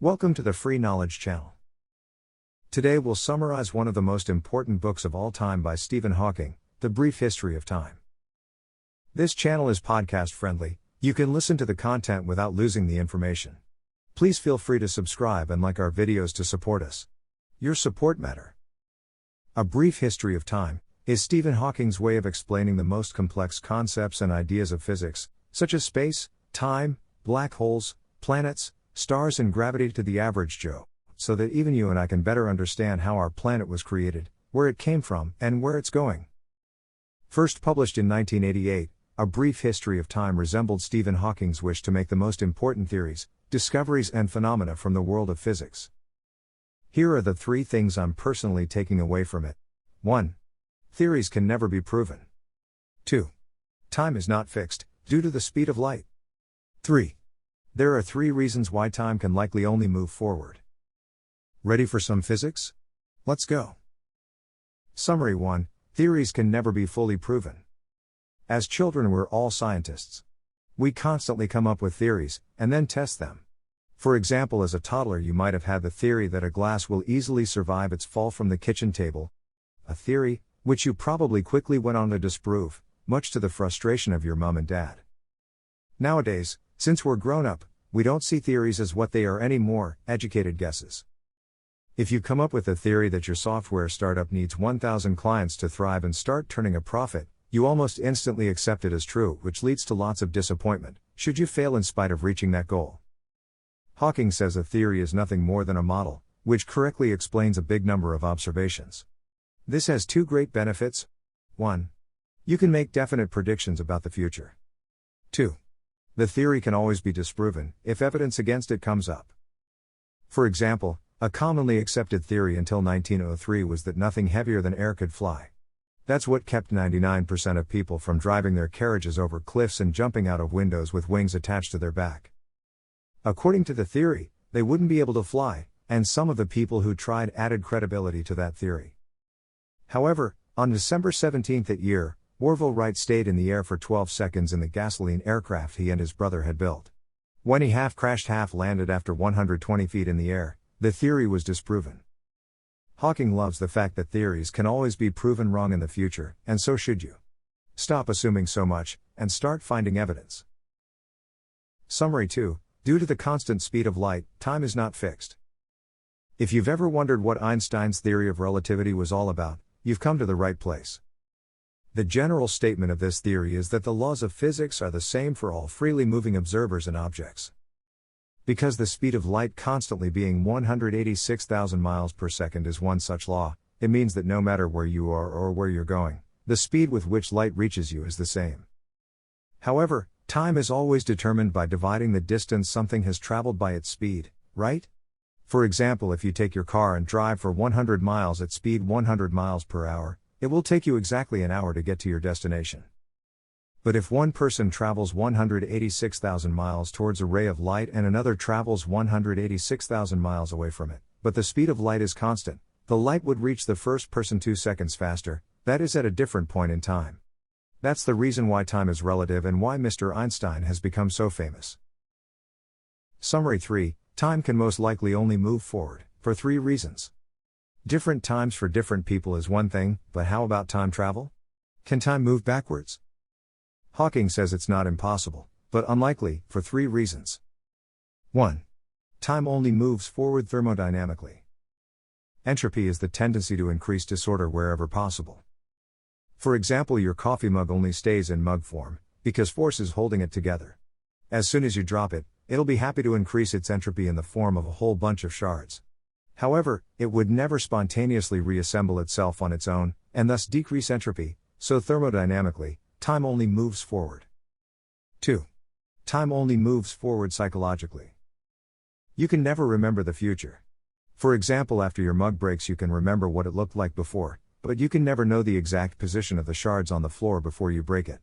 Welcome to the Free Knowledge Channel. Today we'll summarize one of the most important books of all time by Stephen Hawking, The Brief History of Time. This channel is podcast friendly, you can listen to the content without losing the information. Please feel free to subscribe and like our videos to support us. Your support matters. A Brief History of Time is Stephen Hawking's way of explaining the most complex concepts and ideas of physics, such as space, time, black holes, planets, stars and gravity to the average Joe, so that even you and I can better understand how our planet was created, where it came from, and where it's going. First published in 1988, A Brief History of Time resembled Stephen Hawking's wish to make the most important theories, discoveries and phenomena from the world of physics. Here are the 3 things I'm personally taking away from it. 1. Theories can never be proven. 2. Time is not fixed, due to the speed of light. 3. There are 3 reasons why time can likely only move forward. Ready for some physics? Let's go. Summary 1. Theories can never be fully proven. As children, we're all scientists. We constantly come up with theories, and then test them. For example, as a toddler you might have had the theory that a glass will easily survive its fall from the kitchen table. A theory, which you probably quickly went on to disprove, much to the frustration of your mom and dad. Nowadays, since we're grown up, we don't see theories as what they are anymore, educated guesses. If you come up with a theory that your software startup needs 1,000 clients to thrive and start turning a profit, you almost instantly accept it as true, which leads to lots of disappointment, should you fail in spite of reaching that goal. Hawking says a theory is nothing more than a model, which correctly explains a big number of observations. This has 2 great benefits. 1. You can make definite predictions about the future. 2. The theory can always be disproven, if evidence against it comes up. For example, a commonly accepted theory until 1903 was that nothing heavier than air could fly. That's what kept 99% of people from driving their carriages over cliffs and jumping out of windows with wings attached to their back. According to the theory, they wouldn't be able to fly, and some of the people who tried added credibility to that theory. However, on December 17 that year, Orville Wright stayed in the air for 12 seconds in the gasoline aircraft he and his brother had built. When he half-crashed half-landed after 120 feet in the air, the theory was disproven. Hawking loves the fact that theories can always be proven wrong in the future, and so should you. Stop assuming so much, and start finding evidence. Summary 2. Due to the constant speed of light, time is not fixed. If you've ever wondered what Einstein's theory of relativity was all about, you've come to the right place. The general statement of this theory is that the laws of physics are the same for all freely moving observers and objects. Because the speed of light constantly being 186,000 miles per second is one such law, it means that no matter where you are or where you're going, the speed with which light reaches you is the same. However, time is always determined by dividing the distance something has traveled by its speed, right? For example, if you take your car and drive for 100 miles at speed 100 miles per hour, it will take you exactly an hour to get to your destination. But if one person travels 186,000 miles towards a ray of light and another travels 186,000 miles away from it, but the speed of light is constant, the light would reach the first person 2 seconds faster, that is at a different point in time. That's the reason why time is relative and why Mr. Einstein has become so famous. Summary 3. Time can most likely only move forward, for 3 reasons. Different times for different people is one thing, but how about time travel? Can time move backwards? Hawking says it's not impossible, but unlikely, for 3 reasons. 1. Time only moves forward thermodynamically. Entropy is the tendency to increase disorder wherever possible. For example, your coffee mug only stays in mug form, because force is holding it together. As soon as you drop it, it'll be happy to increase its entropy in the form of a whole bunch of shards. However, it would never spontaneously reassemble itself on its own, and thus decrease entropy, so thermodynamically, time only moves forward. 2. Time only moves forward psychologically. You can never remember the future. For example, after your mug breaks you can remember what it looked like before, but you can never know the exact position of the shards on the floor before you break it.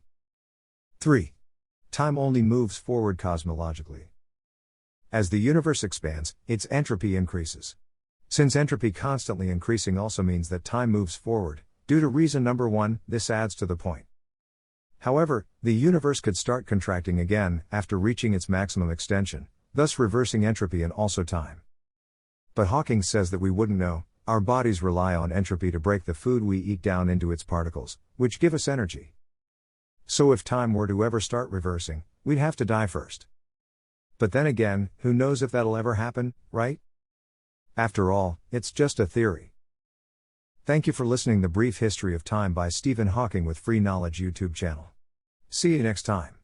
3. Time only moves forward cosmologically. As the universe expands, its entropy increases. Since entropy constantly increasing also means that time moves forward, due to reason number 1, this adds to the point. However, the universe could start contracting again, after reaching its maximum extension, thus reversing entropy and also time. But Hawking says that we wouldn't know. Our bodies rely on entropy to break the food we eat down into its particles, which give us energy. So if time were to ever start reversing, we'd have to die first. But then again, who knows if that'll ever happen, right? After all, it's just a theory. Thank you for listening to The Brief History of Time by Stephen Hawking with Free Knowledge YouTube channel. See you next time.